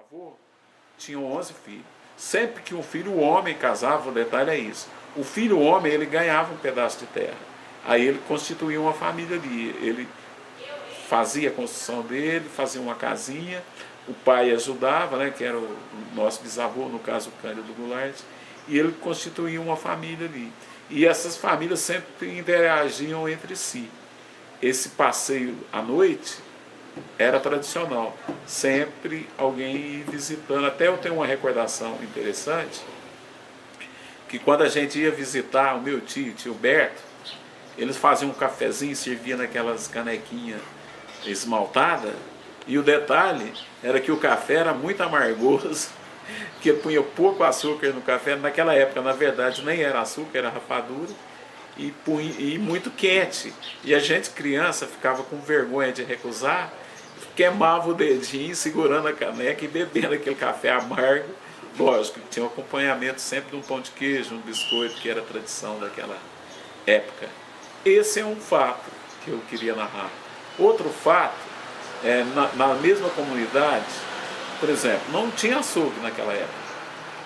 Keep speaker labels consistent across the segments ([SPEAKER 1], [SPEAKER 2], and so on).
[SPEAKER 1] bisavô tinham 11 filhos. Sempre que um filho homem casava, o detalhe é isso, o filho homem ele ganhava um pedaço de terra. Aí ele constituía uma família ali, ele fazia a construção dele, fazia uma casinha, o pai ajudava, né, que era o nosso bisavô, no caso o Cândido Goulart, e ele constituía uma família ali. E essas famílias sempre interagiam entre si. Esse passeio à noite era tradicional, sempre alguém ia visitando. Até eu tenho uma recordação interessante, que quando a gente ia visitar o meu tio Berto, eles faziam um cafezinho, serviam naquelas canequinhas esmaltadas, e o detalhe era que o café era muito amargoso, que ele punha pouco açúcar no café. Naquela época, na verdade, nem era açúcar, era rapadura, e muito quente. E a gente, criança, ficava com vergonha de recusar, queimava o dedinho segurando a caneca e bebendo aquele café amargo. Lógico, tinha um acompanhamento sempre de um pão de queijo, um biscoito, que era a tradição daquela época. Esse é um fato que eu queria narrar. Outro fato, na mesma comunidade, por exemplo, não tinha açougue naquela época.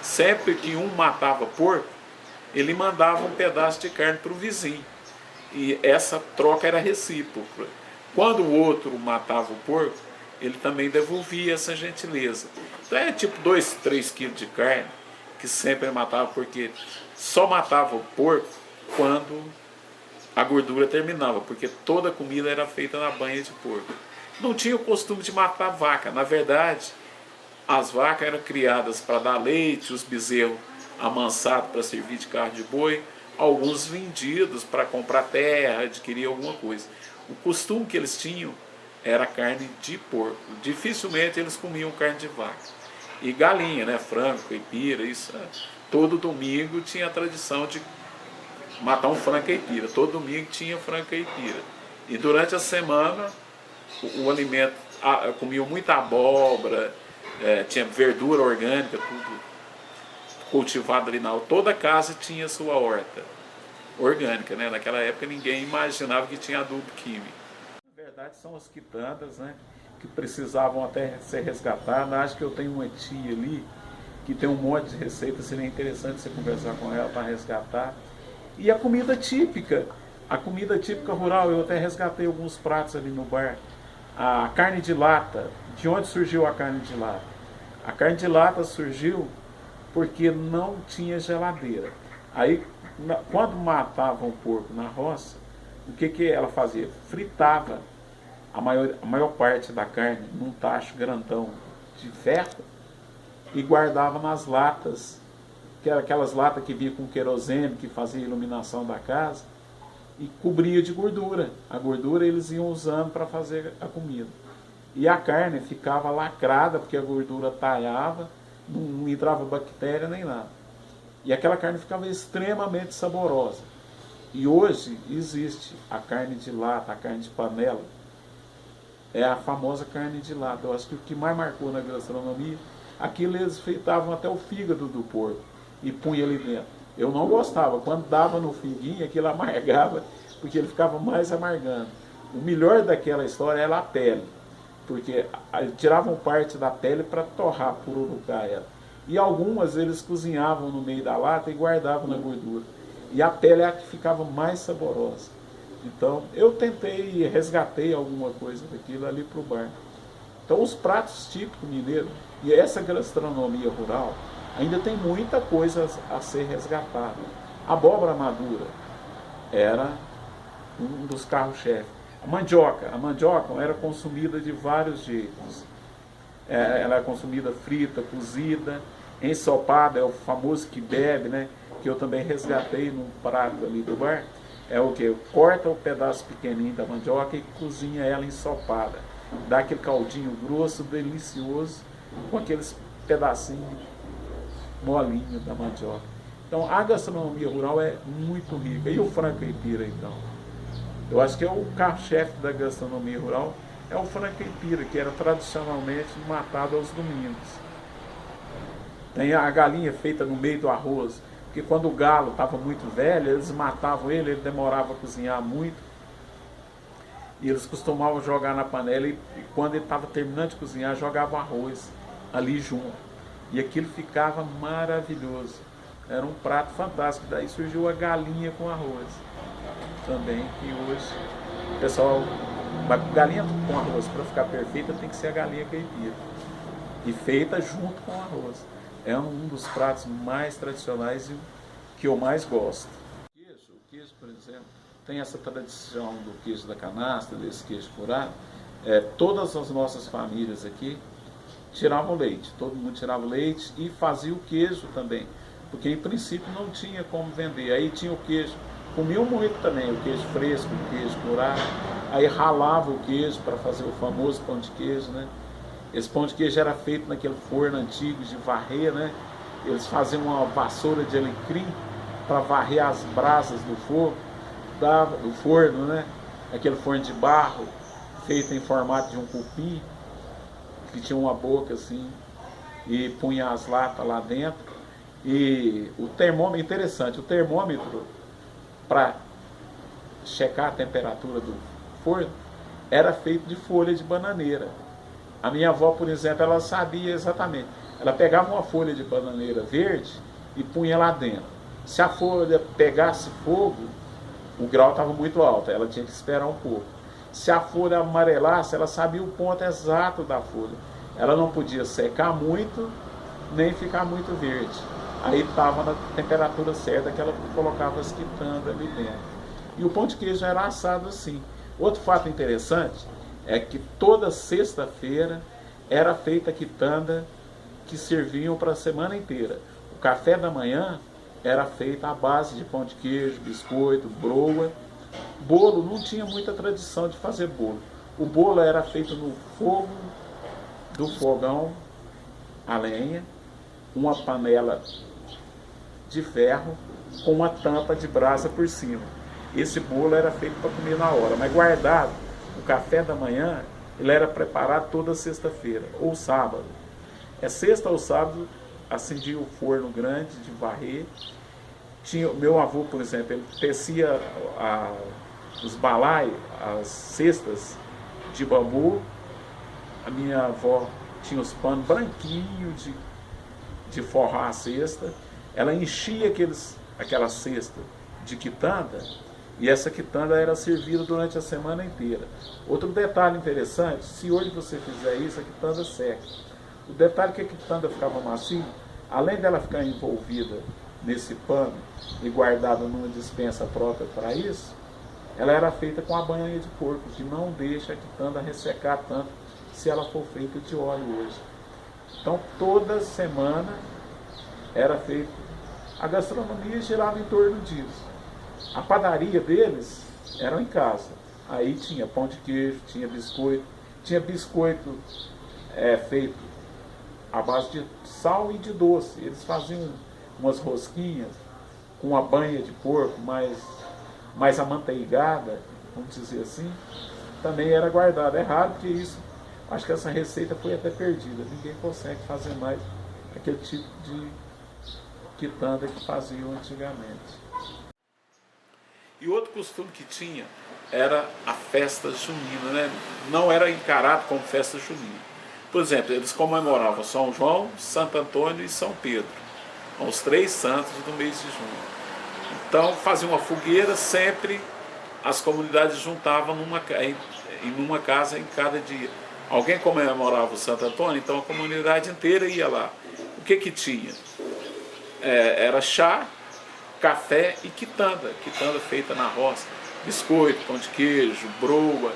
[SPEAKER 1] Sempre que um matava porco, ele mandava um pedaço de carne para o vizinho. E essa troca era recíproca. Quando o outro matava o porco, ele também devolvia essa gentileza. Então é tipo 2, 3 quilos de carne que sempre matava, porque só matava o porco quando a gordura terminava, porque toda a comida era feita na banha de porco. Não tinha o costume de matar vaca. Na verdade, as vacas eram criadas para dar leite, os bezerros amansados para servir de carne de boi, alguns vendidos para comprar terra, adquirir alguma coisa. O costume que eles tinham era carne de porco. Dificilmente eles comiam carne de vaca. E galinha, né? Frango, caipira, isso. Todo domingo tinha a tradição de matar um frango caipira. Todo domingo tinha frango caipira. E durante a semana o alimento, comiam muita abóbora, tinha verdura orgânica, tudo cultivado ali na horta. Toda casa tinha sua horta orgânica, né? Naquela época ninguém imaginava que tinha adubo químico. Na verdade são as quitandas, né, que precisavam até ser resgatadas. Acho que eu tenho uma tia ali que tem um monte de receitas, seria interessante você conversar com ela para resgatar. E a comida típica rural, eu até resgatei alguns pratos ali no bar. A carne de lata, de onde surgiu a carne de lata? A carne de lata surgiu porque não tinha geladeira. Aí, quando matavam o porco na roça, o que ela fazia? Fritava a maior parte da carne num tacho grandão de ferro e guardava nas latas, que eram aquelas latas que vinha com querosene, que fazia a iluminação da casa, e cobria de gordura. A gordura eles iam usando para fazer a comida. E a carne ficava lacrada, porque a gordura talhava, não entrava bactéria nem nada. E aquela carne ficava extremamente saborosa. E hoje existe a carne de lata, a carne de panela. É a famosa carne de lata. Eu acho que o que mais marcou na gastronomia, aquilo eles fritavam até o fígado do porco e punha ali dentro. Eu não gostava. Quando dava no figuinho, aquilo amargava, porque ele ficava mais amargando. O melhor daquela história era a pele, porque tiravam parte da pele para torrar, pururucar ela. E algumas eles cozinhavam no meio da lata e guardavam na gordura. E a pele é a que ficava mais saborosa. Então eu tentei e resgatei alguma coisa daquilo ali para o bar. Então os pratos típicos mineiros e essa gastronomia rural ainda tem muita coisa a ser resgatada. A abóbora madura era um dos carros-chefe. A mandioca era consumida de vários jeitos. Ela é consumida frita, cozida, ensopada, é o famoso quibe, né? Que eu também resgatei num prato ali do bar. É o que? Corta o pedaço pequenininho da mandioca e cozinha ela ensopada. Dá aquele caldinho grosso, delicioso, com aqueles pedacinhos molinhos da mandioca. Então a gastronomia rural é muito rica. E o frango caipira, então? Eu acho que é o carro-chefe da gastronomia rural, é o frango caipira, que era tradicionalmente matado aos domingos. Tem a galinha feita no meio do arroz, porque quando o galo estava muito velho, eles matavam ele demorava a cozinhar muito, e eles costumavam jogar na panela, e quando ele estava terminando de cozinhar, jogavam arroz. ali junto. E aquilo ficava maravilhoso. Era um prato fantástico. Daí surgiu a galinha com arroz. Também, que hoje o pessoal... Mas galinha com arroz, para ficar perfeita, tem que ser a galinha caipira. E feita junto com o arroz. É um dos pratos mais tradicionais e que eu mais gosto. O queijo, por exemplo, tem essa tradição do queijo da canastra, desse queijo curado. Todas as nossas famílias aqui tiravam leite, todo mundo tirava leite e fazia o queijo também, porque em princípio não tinha como vender. Aí tinha o queijo, comiam muito também, o queijo fresco, o queijo curado, aí ralava o queijo para fazer o famoso pão de queijo, né? Esse pão de queijo era feito naquele forno antigo de varrer, né? Eles faziam uma vassoura de alecrim para varrer as brasas do fogo, do forno, né? Aquele forno de barro, feito em formato de um cupim, que tinha uma boca assim, e punha as latas lá dentro. E o termômetro, interessante, o termômetro para checar a temperatura do forno era feito de folha de bananeira. A minha avó, por exemplo, ela sabia exatamente. Ela pegava uma folha de bananeira verde e punha lá dentro. Se a folha pegasse fogo, o grau estava muito alto, ela tinha que esperar um pouco. Se a folha amarelasse, ela sabia o ponto exato da folha. Ela não podia secar muito, nem ficar muito verde. Aí estava na temperatura certa que ela colocava as quitandas ali dentro. E o pão de queijo era assado assim. Outro fato interessante é que toda sexta-feira era feita a quitanda que serviam para a semana inteira. O café da manhã era feito à base de pão de queijo, biscoito, broa. Bolo, não tinha muita tradição de fazer bolo. O bolo era feito no fogo do fogão, a lenha, uma panela de ferro com uma tampa de brasa por cima. Esse bolo era feito para comer na hora, mas guardado, o café da manhã, ele era preparado toda sexta-feira, ou sábado. Sexta ou sábado, acendia o forno grande de varrer. Meu avô, por exemplo, ele tecia os balai, as cestas de bambu. A minha avó tinha os panos branquinhos de forrar a cesta. Ela enchia aquela cesta de quitanda, e essa quitanda era servida durante a semana inteira. Outro detalhe interessante, se hoje você fizer isso, a quitanda seca. O detalhe é que a quitanda ficava macia, além dela ficar envolvida nesse pano e guardada numa despensa própria para isso, ela era feita com a banha de porco, que não deixa a quitanda ressecar tanto se ela for feita de óleo hoje. Então toda semana era feito. A gastronomia girava em torno disso. A padaria deles era em casa. Aí tinha pão de queijo, tinha biscoito feito à base de sal e de doce. Eles faziam umas rosquinhas com uma banha de porco mais amanteigada, vamos dizer assim, também era guardada. É raro porque isso, acho que essa receita foi até perdida. Ninguém consegue fazer mais aquele tipo de quitanda que faziam antigamente. E outro costume que tinha era a festa junina, né? Não era encarado como festa junina. Por exemplo, eles comemoravam São João, Santo Antônio e São Pedro, os 3 santos do mês de junho. Então faziam uma fogueira, sempre as comunidades juntavam em uma casa em cada dia. Alguém comemorava o Santo Antônio, então a comunidade inteira ia lá. O que tinha? Era chá, café e quitanda feita na roça, biscoito, pão de queijo, broa,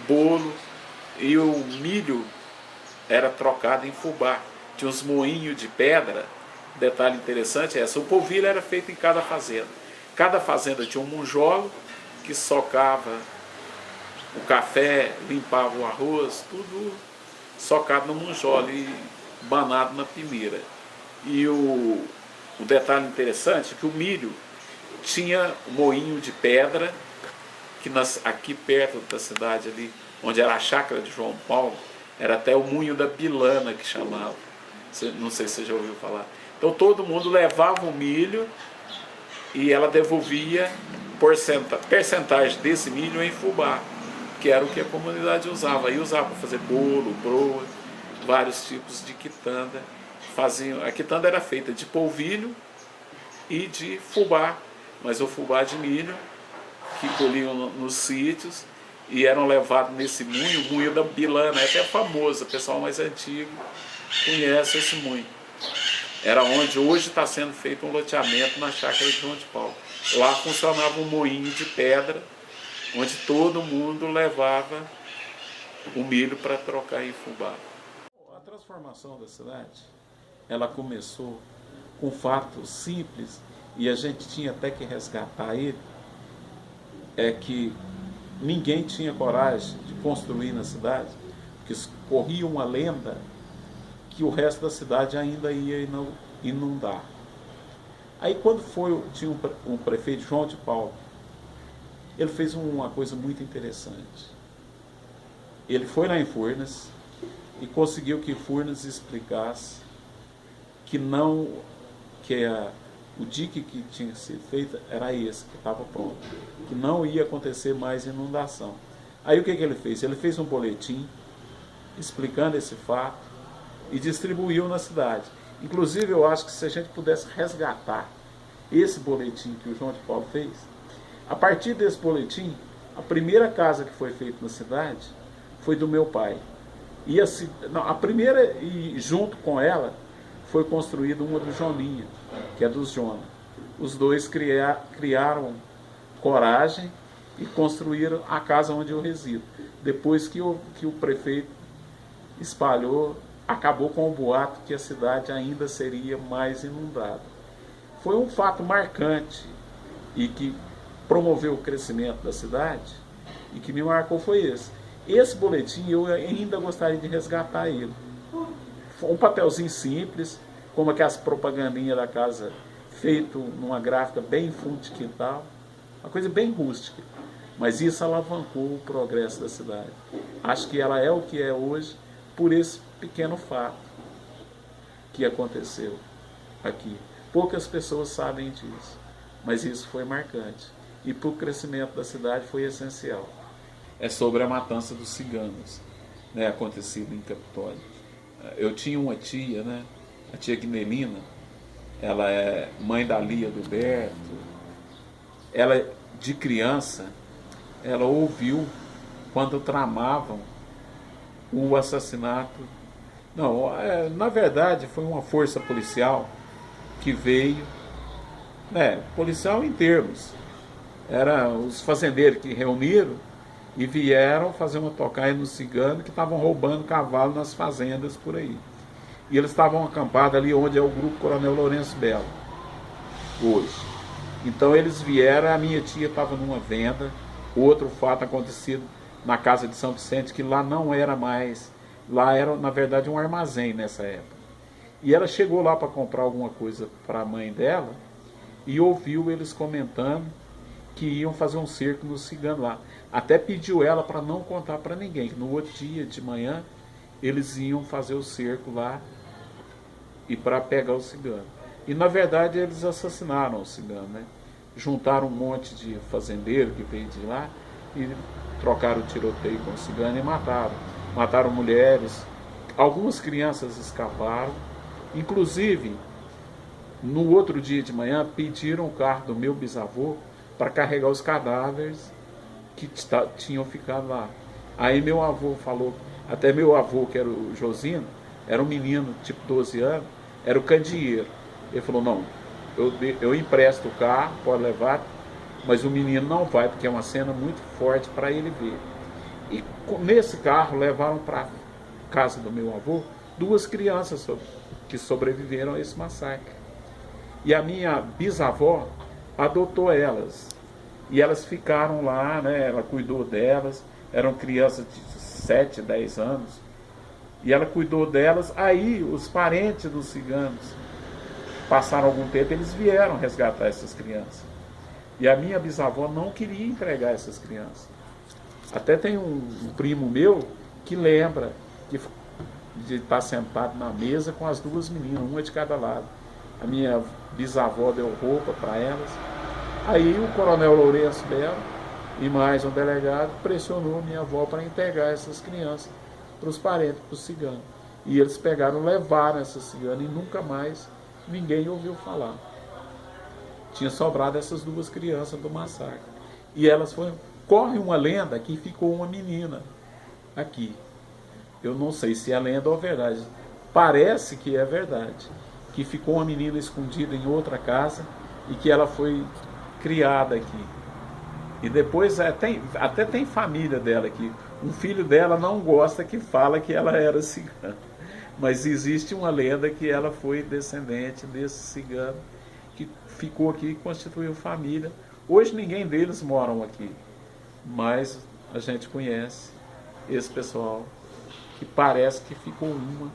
[SPEAKER 1] bolo, e o milho era trocado em fubá. Tinha uns moinhos de pedra. Detalhe interessante é esse: o polvilho era feito em cada fazenda. Cada fazenda tinha um monjolo que socava o café, limpava o arroz, tudo socado no monjolo e banado na peneira. E o detalhe interessante é que o milho tinha um moinho de pedra, que aqui perto da cidade, ali, onde era a chácara de João Paulo, era até o moinho da Bilana, que chamava. Não sei se você já ouviu falar. Então todo mundo levava o milho e ela devolvia percentagem desse milho em fubá, que era o que a comunidade usava. Aí usava para fazer bolo, broa, vários tipos de quitanda. A quitanda era feita de polvilho e de fubá, mas o fubá de milho que colhiam nos sítios e eram levados nesse moinho, o moinho da Bilana, é até famoso, o pessoal mais antigo conhece esse moinho. Era onde hoje está sendo feito um loteamento na chácara de João de Paulo. Lá funcionava um moinho de pedra, onde todo mundo levava o milho para trocar em fubá. A transformação da cidade, ela começou com um fato simples, e a gente tinha até que resgatar ele, é que ninguém tinha coragem de construir na cidade, porque corria uma lenda que o resto da cidade ainda ia inundar. Aí quando tinha um prefeito, João de Paulo, ele fez uma coisa muito interessante. Ele foi lá em Furnas e conseguiu que Furnas explicasse que o dique que tinha sido feito era esse, que estava pronto, que não ia acontecer mais inundação. Aí o que ele fez? Ele fez um boletim explicando esse fato e distribuiu na cidade. Inclusive, eu acho que se a gente pudesse resgatar esse boletim que o João de Paulo fez, a partir desse boletim, a primeira casa que foi feita na cidade foi do meu pai. E a primeira, e junto com ela, foi construída uma do Joninha, que é dos Jonas. Os dois criaram coragem e construíram a casa onde eu resido. Depois que o prefeito espalhou, acabou com o boato que a cidade ainda seria mais inundada. Foi um fato marcante e que promoveu o crescimento da cidade e que me marcou foi esse. Esse boletim eu ainda gostaria de resgatar ele. Um papelzinho simples, como aquelas propagandinhas da casa, feito numa gráfica bem fundo de quintal, uma coisa bem rústica. Mas isso alavancou o progresso da cidade. Acho que ela é o que é hoje por esse pequeno fato que aconteceu aqui. Poucas pessoas sabem disso, mas isso foi marcante. E para o crescimento da cidade foi essencial. É sobre a matança dos ciganos, né, acontecida em Capitólio. Eu tinha uma tia, né, a tia Guinelina, ela é mãe da Lia do Berto. Ela, de criança, ela ouviu quando tramavam o assassinato. Não, na verdade foi uma força policial que veio, né, policial em termos, eram os fazendeiros que reuniram e vieram fazer uma tocaia nos ciganos que estavam roubando cavalo nas fazendas por aí. E eles estavam acampados ali onde é o grupo Coronel Lourenço Belo, hoje. Então eles vieram, a minha tia estava numa venda, outro fato acontecido na casa de São Vicente, que lá não era mais, lá era na verdade um armazém nessa época. E ela chegou lá para comprar alguma coisa para a mãe dela e ouviu eles comentando que iam fazer um cerco no cigano lá. Até pediu ela para não contar para ninguém, que no outro dia de manhã eles iam fazer o cerco lá e para pegar o cigano. E na verdade eles assassinaram o cigano, né? Juntaram um monte de fazendeiro que veio de lá e trocaram o tiroteio com o cigano e mataram. Mataram mulheres, algumas crianças escaparam. Inclusive, no outro dia de manhã, pediram o carro do meu bisavô para carregar os cadáveres que tinham ficado lá. Aí meu avô falou, até meu avô, que era o Josino, era um menino, tipo 12 anos, era o candeeiro. Ele falou, não, eu empresto o carro, pode levar, mas o menino não vai, porque é uma cena muito forte para ele ver. E nesse carro levaram para a casa do meu avô 2 crianças que sobreviveram a esse massacre. E a minha bisavó adotou elas. E elas ficaram lá, né? Ela cuidou delas, eram crianças de 7, 10 anos. E ela cuidou delas. Aí os parentes dos ciganos passaram algum tempo, eles vieram resgatar essas crianças. E a minha bisavó não queria entregar essas crianças. Até tem um primo meu que lembra de estar sentado na mesa com as 2 meninas, uma de cada lado. A minha bisavó deu roupa para elas. Aí o Coronel Lourenço Belo e mais um delegado pressionou minha avó para entregar essas crianças para os parentes, para os ciganos. E eles pegaram, levaram essa cigana e nunca mais ninguém ouviu falar. Tinha sobrado essas duas crianças do massacre. E elas foram... Corre uma lenda que ficou uma menina aqui. Eu não sei se é lenda ou verdade. Parece que é verdade. Que ficou uma menina escondida em outra casa e que ela foi criada aqui. E depois até tem família dela aqui. Um filho dela não gosta que fala que ela era cigana. Mas existe uma lenda que ela foi descendente desse cigano que ficou aqui e constituiu família. Hoje ninguém deles moram aqui, mas a gente conhece esse pessoal que parece que ficou uma